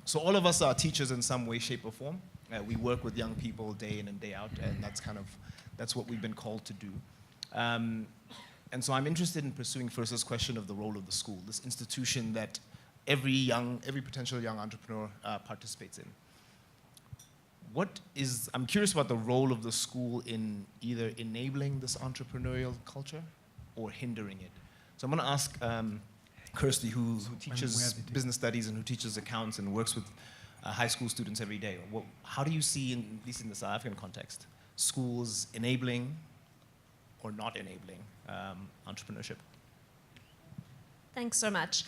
So all of us are teachers in some way, shape, or form. We work with young people day in and day out, and that's what we've been called to do. And so I'm interested in pursuing first this question of the role of the school, this institution that every potential young entrepreneur participates in. I'm curious about the role of the school in either enabling this entrepreneurial culture or hindering it. So I'm going to ask Kirsty, who teaches business studies and who teaches accounts and works with high school students every day. How do you see, at least in the South African context, schools enabling or not enabling entrepreneurship? Thanks so much.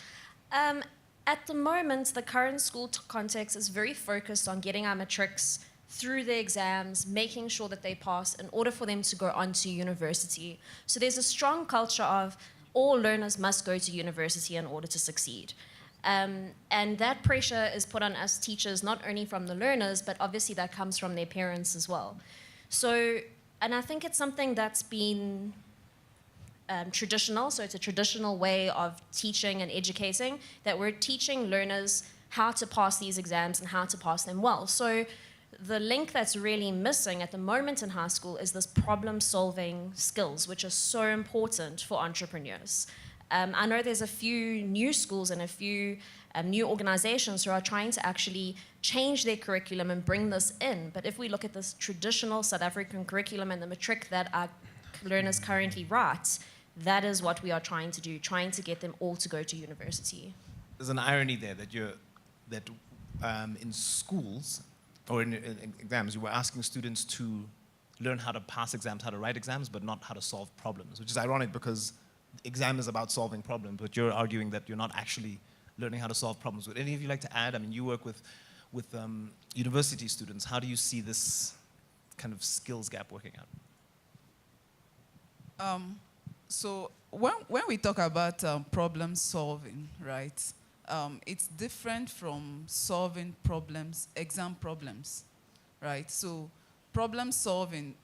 At the moment, the current school context is very focused on getting our matrics through the exams, making sure that they pass in order for them to go on to university. So there's a strong culture of all learners must go to university in order to succeed. And that pressure is put on us teachers, not only from the learners, but obviously that comes from their parents as well. So, and I think it's something that's been traditional, so it's a traditional way of teaching and educating, that we're teaching learners how to pass these exams and how to pass them well. So the link that's really missing at the moment in high school is this problem-solving skills, which are so important for entrepreneurs. I know there's a few new schools and a few new organizations who are trying to actually change their curriculum and bring this in. But if we look at this traditional South African curriculum and the matric that our learners currently write, that is what we are trying to do, trying to get them all to go to university. There's an irony there that in schools or in exams, you were asking students to learn how to pass exams, how to write exams, but not how to solve problems, which is ironic because exam is about solving problems, but you're arguing that you're not actually learning how to solve problems. Would any of you like to add? I mean, you work with university students. How do you see this kind of skills gap working out? So when we talk about problem solving, right, it's different from solving problems, exam problems, right? So problem solving,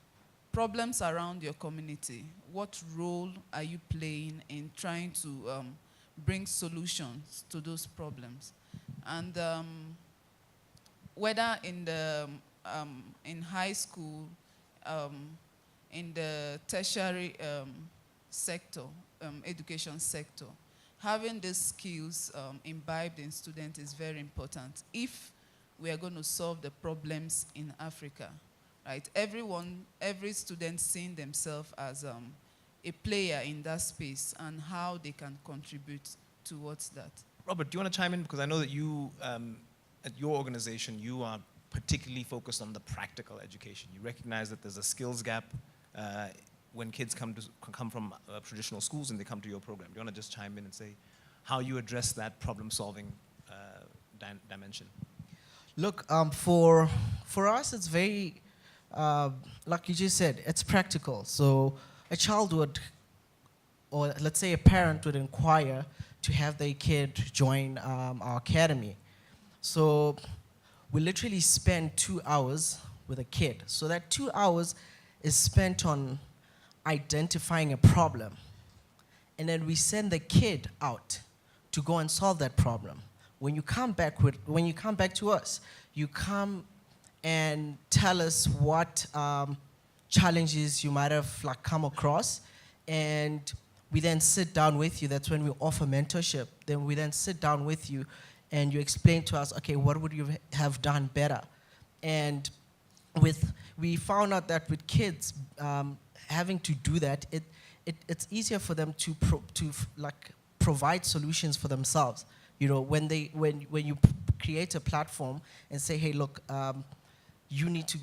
problems around your community, what role are you playing in trying to bring solutions to those problems? And whether in high school, in the tertiary sector, education sector, having these skills imbibed in students is very important if we are going to solve the problems in Africa, right? Every student seeing themselves as a player in that space and how they can contribute towards that. Robert, do you want to chime in? Because I know that you, at your organization, you are particularly focused on the practical education. You recognize that there's a skills gap when kids come from traditional schools and they come to your program. Do you want to just chime in and say how you address that problem-solving dimension? Look, for us, it's very, like you just said, it's practical. So a child would, or let's say a parent would inquire to have their kid join our academy. So we literally spend 2 hours with a kid. So that 2 hours is spent on identifying a problem. And then we send the kid out to go and solve that problem. When you come back to us, you come and tell us what challenges you might have come across, and we then sit down with you. That's when we offer mentorship. Then we then sit down with you and you explain to us, okay, what would you have done better? And we found out that with kids having to do that, it's easier for them to provide solutions for themselves. You know, when you create a platform and say, hey, look, you need to,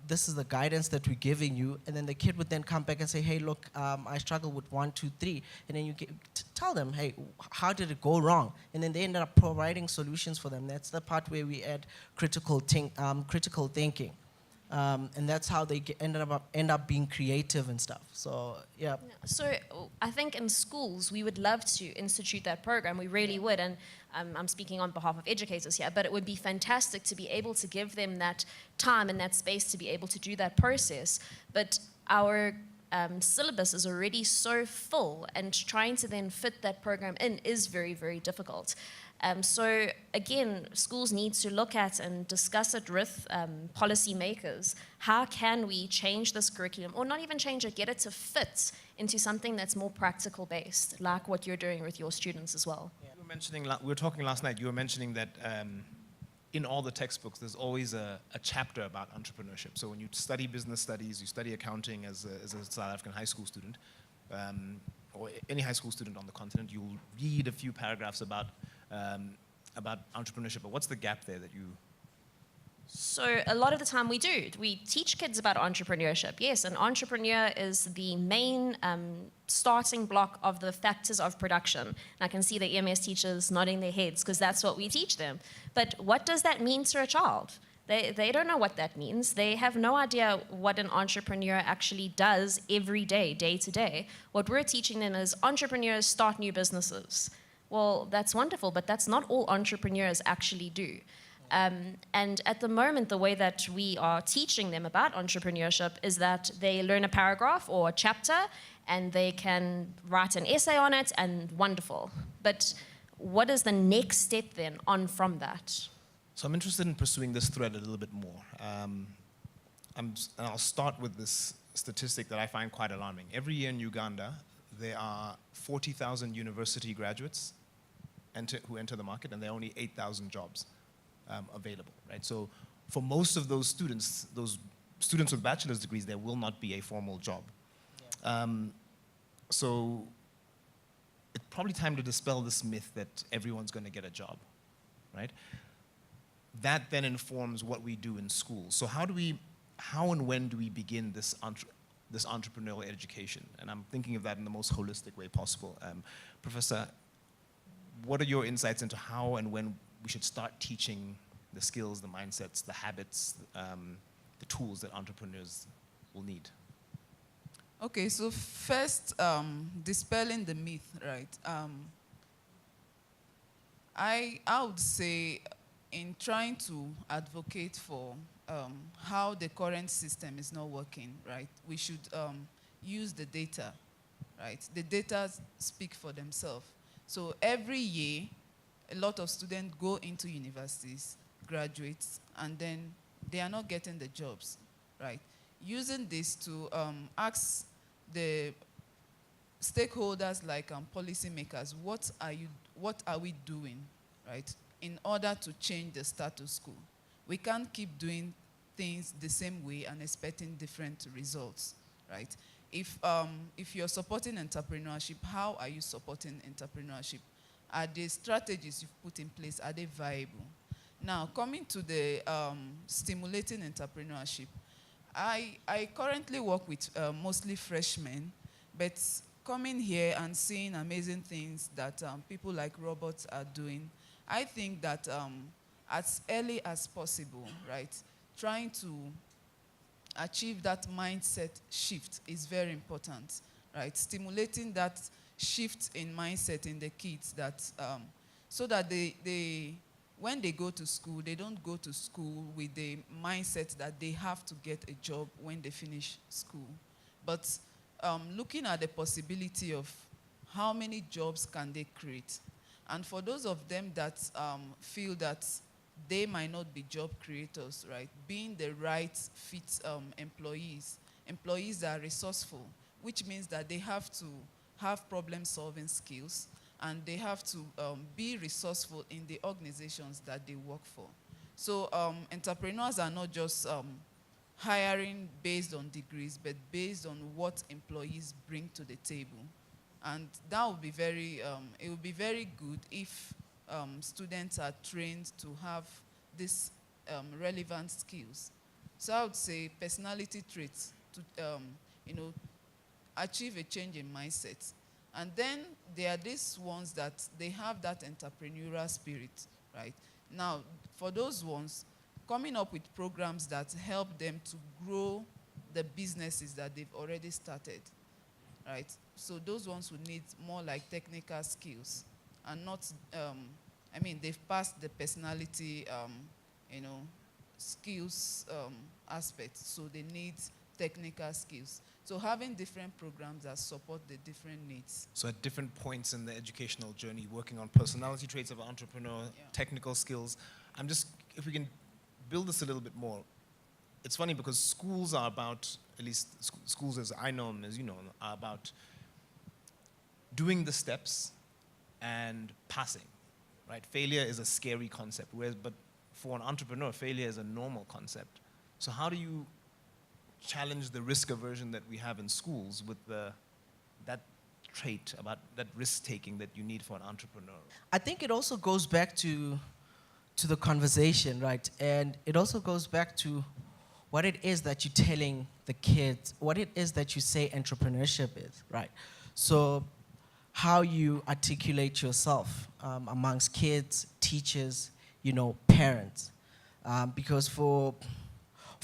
this is the guidance that we're giving you, and then the kid would then come back and say, hey, look, I struggle with 1, 2, 3, and then you tell them, hey, how did it go wrong? And then they end up providing solutions for them. That's the part where we add critical thinking. And that's how they end up being creative and stuff. So, yeah. So I think in schools, we would love to institute that program. We really would. And I'm speaking on behalf of educators here, but it would be fantastic to be able to give them that time and that space to be able to do that process. But our syllabus is already so full, and trying to then fit that program in is very, very difficult. So again, schools need to look at and discuss it with policymakers. How can we change this curriculum, or not even change it, get it to fit into something that's more practical based, like what you're doing with your students as well? You were mentioning, we were talking last night, you were mentioning that in all the textbooks, there's always a chapter about entrepreneurship. So when you study business studies, you study accounting as a South African high school student, or any high school student on the continent, you'll read a few paragraphs about entrepreneurship. But what's the gap there that you... So a lot of the time we do. We teach kids about entrepreneurship. Yes, an entrepreneur is the main starting block of the factors of production. And I can see the EMS teachers nodding their heads because that's what we teach them. But what does that mean to a child? They don't know what that means. They have no idea what an entrepreneur actually does every day, day to day. What we're teaching them is entrepreneurs start new businesses. Well, that's wonderful, but that's not all entrepreneurs actually do. And at the moment, the way that we are teaching them about entrepreneurship is that they learn a paragraph or a chapter and they can write an essay on it, and wonderful. But what is the next step then on from that? So I'm interested in pursuing this thread a little bit more. I'll start with this statistic that I find quite alarming. Every year in Uganda, there are 40,000 university graduates who enter the market, and there are only 8,000 jobs available, right? So for most of those students with bachelor's degrees, there will not be a formal job. Yeah. So it's probably time to dispel this myth that everyone's going to get a job, right? That then informs what we do in school. So how and when do we begin this entrepreneurial education? And I'm thinking of that in the most holistic way possible. Professor, what are your insights into how and when we should start teaching the skills, the mindsets, the habits, the tools that entrepreneurs will need? Okay, so first, dispelling the myth, right? I would say, in trying to advocate for how the current system is not working, right, we should use the data, right? The data speak for themselves. So every year, a lot of students go into universities, graduate, and then they are not getting the jobs, right? Using this to ask the stakeholders like policymakers, what are we doing, right, in order to change the status quo? We can't keep doing things the same way and expecting different results, right? If you're supporting entrepreneurship, how are you supporting entrepreneurship? Are the strategies you've put in place, are they viable? Now, coming to the stimulating entrepreneurship, I currently work with mostly freshmen, but coming here and seeing amazing things that people like robots are doing, I think that as early as possible, right, trying to achieve that mindset shift is very important, right? Stimulating that shift in mindset in the kids, that so that when they go to school, they don't go to school with the mindset that they have to get a job when they finish school. But looking at the possibility of how many jobs can they create. And for those of them that feel that they might not be job creators, right, being the right fit employees that are resourceful, which means that they have to have problem-solving skills, and they have to be resourceful in the organizations that they work for. So entrepreneurs are not just hiring based on degrees, but based on what employees bring to the table. And that would be it would be very good if students are trained to have these relevant skills. So I would say personality traits to, achieve a change in mindset. And then there are these ones that they have that entrepreneurial spirit, right? Now, for those ones, coming up with programs that help them to grow the businesses that they've already started, right? So those ones would need more like technical skills and not, they've passed the personality, skills aspect, so they need technical skills. So having different programs that support the different needs. So at different points in the educational journey, working on personality traits of an entrepreneur, technical skills. If we can build this a little bit more. It's funny because schools are about, at least schools as I know them, as you know them, are about doing the steps and passing, right? Failure is a scary concept, but for an entrepreneur, failure is a normal concept. So how do you challenge the risk aversion that we have in schools with that trait about that risk-taking that you need for an entrepreneur? I think it also goes back to the conversation, right? And it also goes back to what it is that you're telling the kids, what it is that you say entrepreneurship is, right? So how you articulate yourself amongst kids, teachers, parents. Because for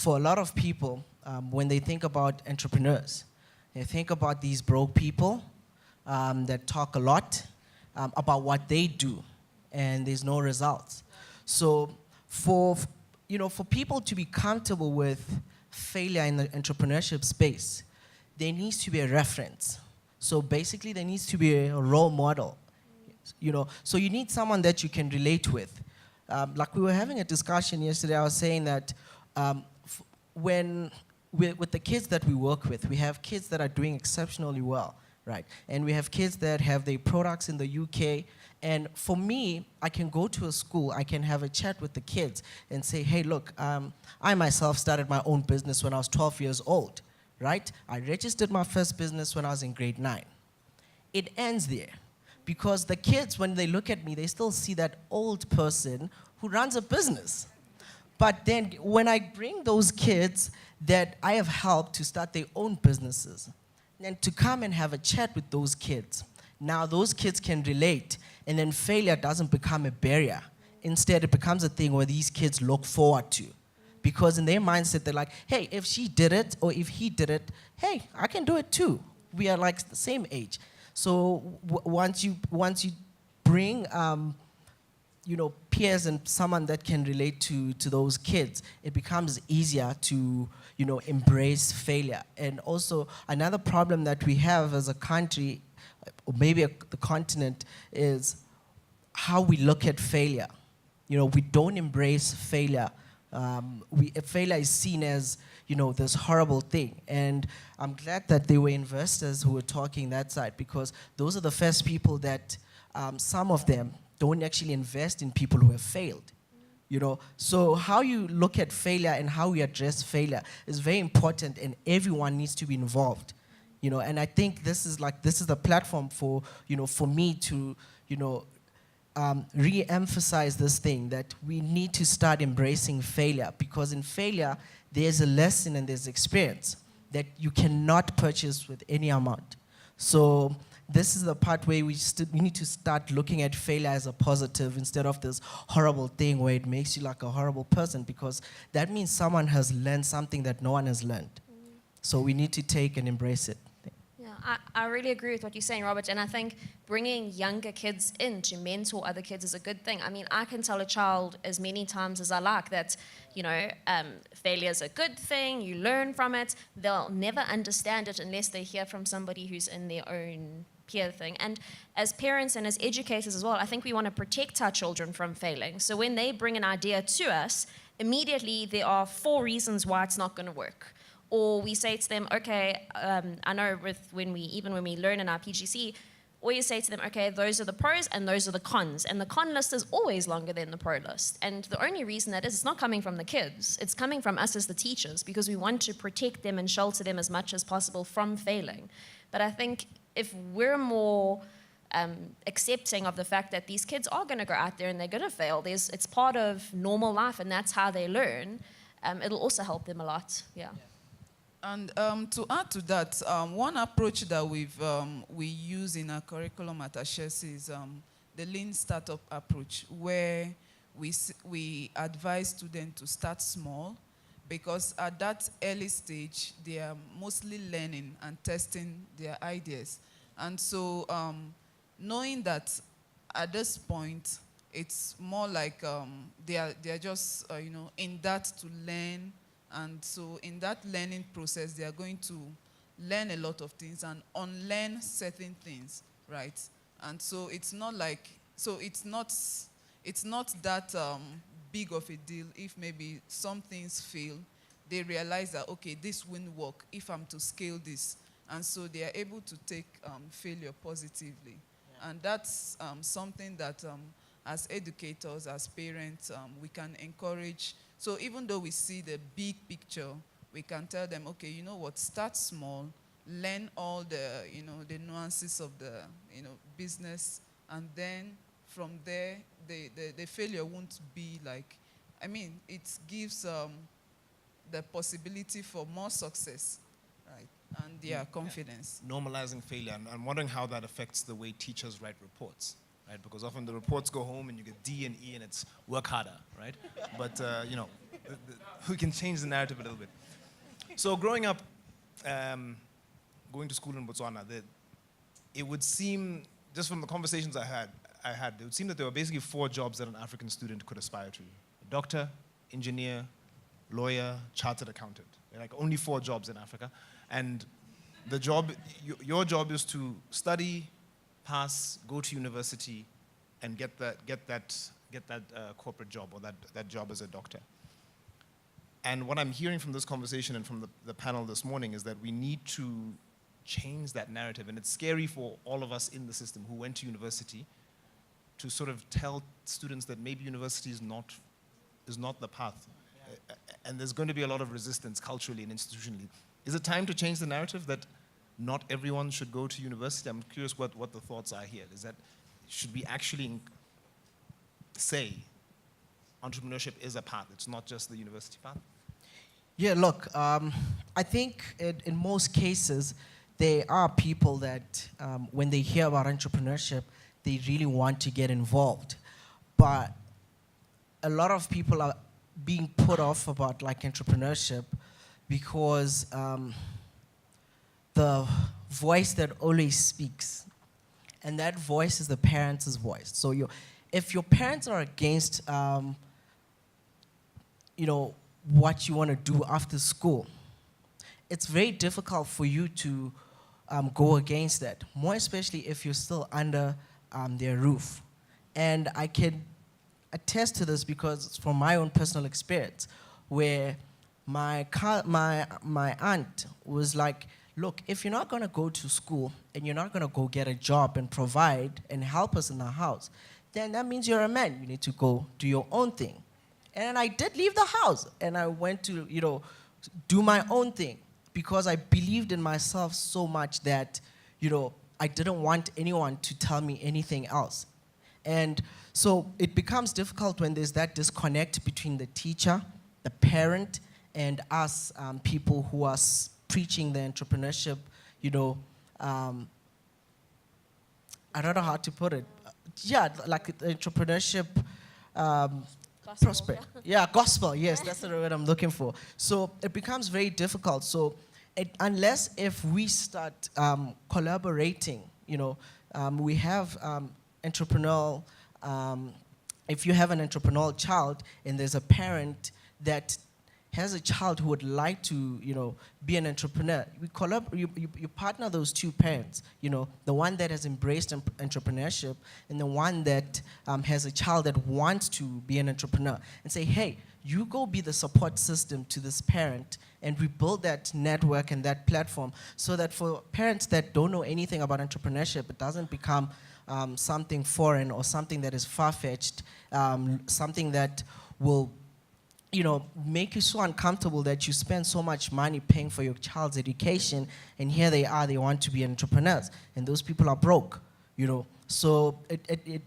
a lot of people, when they think about entrepreneurs, they think about these broke people that talk a lot about what they do, and there's no results. So for people to be comfortable with failure in the entrepreneurship space, there needs to be a reference. So basically, there needs to be a role model. So you need someone that you can relate with. Like we were having a discussion yesterday, I was saying that with the kids that we work with, we have kids that are doing exceptionally well, right? And we have kids that have their products in the UK. And for me, I can go to a school, I can have a chat with the kids and say, hey, look, I myself started my own business when I was 12 years old, right? I registered my first business when I was in grade 9. It ends there. Because the kids, when they look at me, they still see that old person who runs a business. But then when I bring those kids that I have helped to start their own businesses, and to come and have a chat with those kids, now those kids can relate, and then failure doesn't become a barrier. Instead, it becomes a thing where these kids look forward to. Because in their mindset, they're like, hey, if she did it, or if he did it, hey, I can do it too. We are like the same age. So once you bring peers and someone that can relate to those kids, it becomes easier to embrace failure. And also another problem that we have as a country, or maybe the continent, is how we look at failure. We don't embrace failure. Failure is seen as this horrible thing. And I'm glad that there were investors who were talking that side, because those are the first people that some of them don't actually invest in people who have failed. So how you look at failure and how we address failure is very important, and everyone needs to be involved. And I think this is the platform for me to re-emphasize this thing, that we need to start embracing failure, because in failure there's a lesson and there's experience that you cannot purchase with any amount. So this is the part where we need to start looking at failure as a positive instead of this horrible thing where it makes you like a horrible person, because that means someone has learned something that no one has learned. So we need to take and embrace it. Yeah, I really agree with what you're saying, Robert, and I think bringing younger kids in to mentor other kids is a good thing. I mean, I can tell a child as many times as I like that, failure is a good thing, you learn from it. They'll never understand it unless they hear from somebody who's in their own peer thing. And as parents and as educators as well, I think we want to protect our children from failing. So when they bring an idea to us, immediately there are 4 reasons why it's not going to work. Or we say to them, okay, I know when we learn in our PGC, always say to them, okay, those are the pros and those are the cons. And the con list is always longer than the pro list. And the only reason that is, it's not coming from the kids. It's coming from us as the teachers, because we want to protect them and shelter them as much as possible from failing. But I think if we're more accepting of the fact that these kids are going to go out there and they're going to fail, it's part of normal life and that's how they learn, it'll also help them a lot, yeah. And to add to that, one approach that we use in our curriculum at Ashesi is the lean startup approach, where we advise students to start small, because at that early stage, they are mostly learning and testing their ideas. And so knowing that at this point, it's more like they are just in that to learn And so in that learning process, they are going to learn a lot of things and unlearn certain things, right? And so it's not like, so it's not that big of a deal if maybe some things fail. They realize that, okay, this won't work if I'm to scale this. And so they are able to take failure positively. Yeah. And that's something that as educators, as parents, we can encourage. So even though we see the big picture, we can tell them, okay, you know what, start small, learn all the, the nuances of the, business, and then from there, the failure won't be like, I mean, it gives the possibility for more success, right? And their confidence. Normalizing failure. And I'm wondering how that affects the way teachers write reports, right? Because often the reports go home and you get D and E and it's work harder, right? But, we can change the narrative a little bit. So growing up, going to school in Botswana, it would seem, just from the conversations I had, it would seem that there were basically 4 jobs that an African student could aspire to. A doctor, engineer, lawyer, chartered accountant. They're like only 4 jobs in Africa. And the job, your job is to study, pass, go to university, and get that corporate job or that job as a doctor. And what I'm hearing from this conversation and from the panel this morning is that we need to change that narrative. And it's scary for all of us in the system who went to university to sort of tell students that maybe university is not the path. Yeah. And there's going to be a lot of resistance culturally and institutionally. Is it time to change the narrative that not everyone should go to university? I'm curious what the thoughts are here. Is that, should we actually say entrepreneurship is a path, it's not just the university path? Yeah, look, I think in most cases, there are people that when they hear about entrepreneurship, they really want to get involved. But a lot of people are being put off about like entrepreneurship because the voice that always speaks, and that voice is the parents' voice. So if your parents are against, what you want to do after school, it's very difficult for you to go against that, more especially if you're still under their roof. And I can attest to this because it's from my own personal experience, where my aunt was like, look, if you're not going to go to school and you're not going to go get a job and provide and help us in the house, then that means you're a man. You need to go do your own thing. And I did leave the house, and I went to, do my own thing because I believed in myself so much that, I didn't want anyone to tell me anything else. And so it becomes difficult when there's that disconnect between the teacher, the parent, and us people who are preaching the entrepreneurship, I don't know how to put it. Yeah, like the entrepreneurship prospect. Yeah, gospel, yes, that's the word I'm looking for. So it becomes very difficult. So unless if we start collaborating, we have entrepreneurial, if you have an entrepreneurial child and there's a parent that has a child who would like to, be an entrepreneur, you partner those 2 parents, the one that has embraced entrepreneurship and the one that has a child that wants to be an entrepreneur, and say, hey, you go be the support system to this parent, and we build that network and that platform so that for parents that don't know anything about entrepreneurship, it doesn't become something foreign or something that is far-fetched, something that will make you so uncomfortable that you spend so much money paying for your child's education, and here they want to be entrepreneurs, and those people are broke, So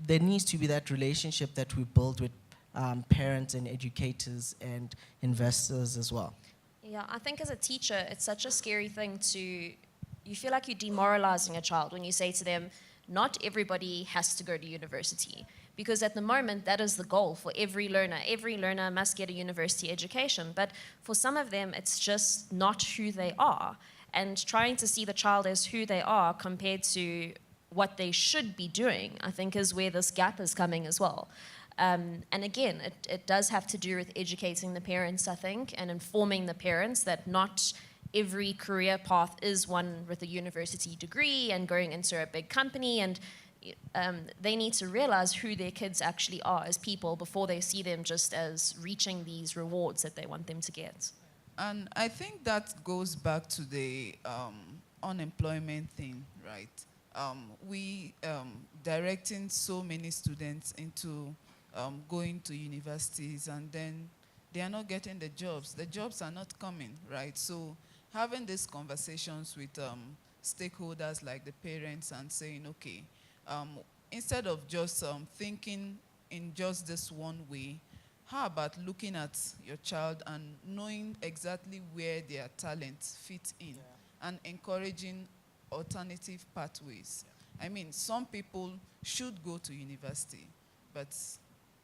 there needs to be that relationship that we build with parents and educators and investors as well. Yeah, I think as a teacher, it's such a scary thing you feel like you're demoralizing a child when you say to them, not everybody has to go to university. Because at the moment, that is the goal for every learner. Every learner must get a university education. But for some of them, it's just not who they are. And trying to see the child as who they are compared to what they should be doing, I think is where this gap is coming as well. And again, it does have to do with educating the parents, I think, and informing the parents that not every career path is one with a university degree and going into a big company, and they need to realize who their kids actually are as people before they see them just as reaching these rewards that they want them to get. And I think that goes back to the unemployment thing, right? We directing so many students into going to universities, and then they are not getting the jobs. The jobs are not coming, right? So having these conversations with stakeholders like the parents and saying, okay, instead of just thinking in just this one way, how about looking at your child and knowing exactly where their talents fit in, and encouraging alternative pathways? I mean, some people should go to university, but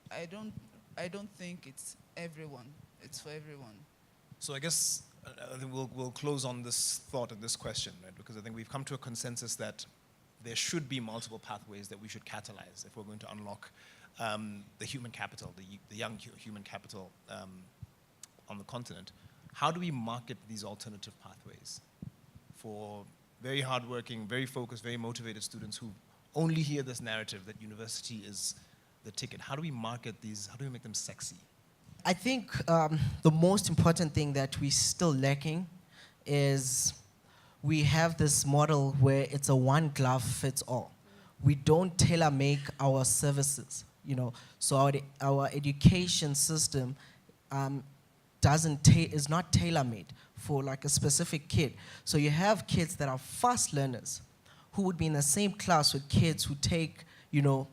I don't think it's everyone. It's for everyone. So I guess I think we'll close on this thought and this question, right? Because I think we've come to a consensus that there should be multiple pathways that we should catalyze if we're going to unlock the human capital, the young human capital on the continent. How do we market these alternative pathways for very hardworking, very focused, very motivated students who only hear this narrative that university is the ticket? How do we market these? How do we make them sexy? I think the most important thing that we're still lacking is we have this model where it's a one glove fits all. We don't tailor make our services, you know. So our education system is not tailor made for like a specific kid. So you have kids that are fast learners who would be in the same class with kids who take, you know,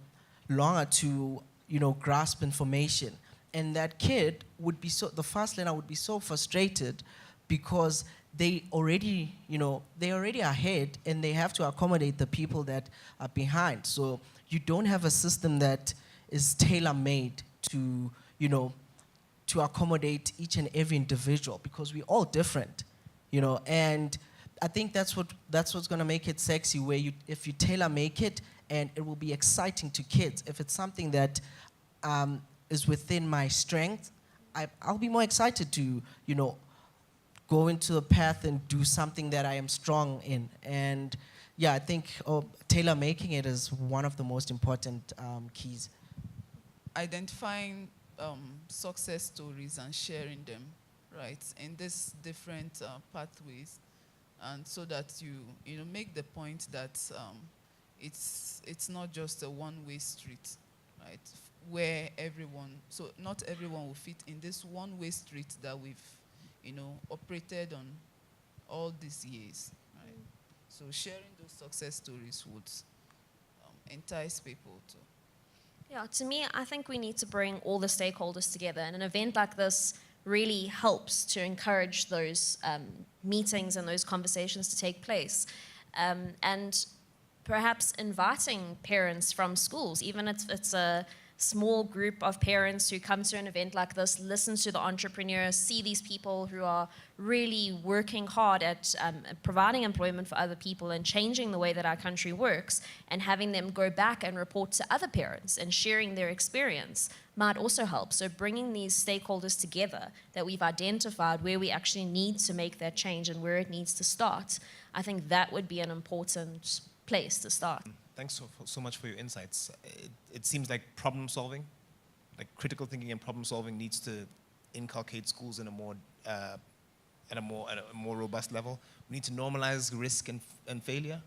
longer to, you know, grasp information. And that kid would be the fast learner would be so frustrated because they already are ahead and they have to accommodate the people that are behind. So you don't have a system that is tailor-made to, you know, to accommodate each and every individual, because we're all different, you know. And I think that's what's going to make it sexy, where if you tailor-make it, and it will be exciting to kids. If it's something that is within my strength, I'll be more excited to, you know, go into a path and do something that I am strong in. And yeah, I think tailor making it is one of the most important keys. Identifying success stories and sharing them, right, in these different pathways, and so that you know make the point that it's not just a one-way street, right, where not everyone will fit in this one-way street that we've, you know, operated on all these years, right? So sharing those success stories would entice people to. Yeah, to me, I think we need to bring all the stakeholders together, and an event like this really helps to encourage those meetings and those conversations to take place. And perhaps inviting parents from schools, even if it's a small group of parents who come to an event like this, listen to the entrepreneurs, see these people who are really working hard at providing employment for other people and changing the way that our country works, and having them go back and report to other parents and sharing their experience might also help. So bringing these stakeholders together that we've identified where we actually need to make that change and where it needs to start, I think that would be an important place to start. Thanks so much for your insights. It seems like problem solving, like critical thinking and problem solving, needs to inculcate schools in a more robust level. We need to normalize risk and failure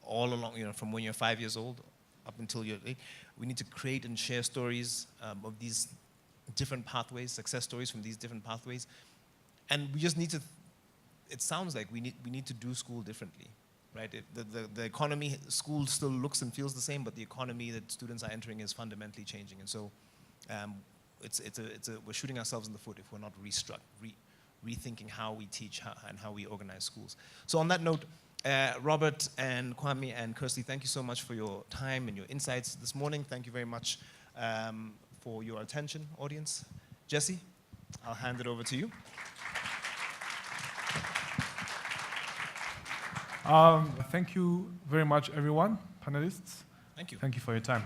all along, you know, from when you're 5 years old up until you're 8. We need to create and share stories of these different pathways, success stories from these different pathways, and we just need to. It sounds like we need to do school differently. Right? The economy, school still looks and feels the same, but the economy that students are entering is fundamentally changing. And so we're shooting ourselves in the foot if we're not rethinking how we teach and how we organize schools. So on that note, Robert and Kwame and Kirsty, thank you so much for your time and your insights this morning. Thank you very much for your attention, audience. Jesse, I'll hand it over to you. Thank you very much, everyone, panelists. Thank you. Thank you for your time.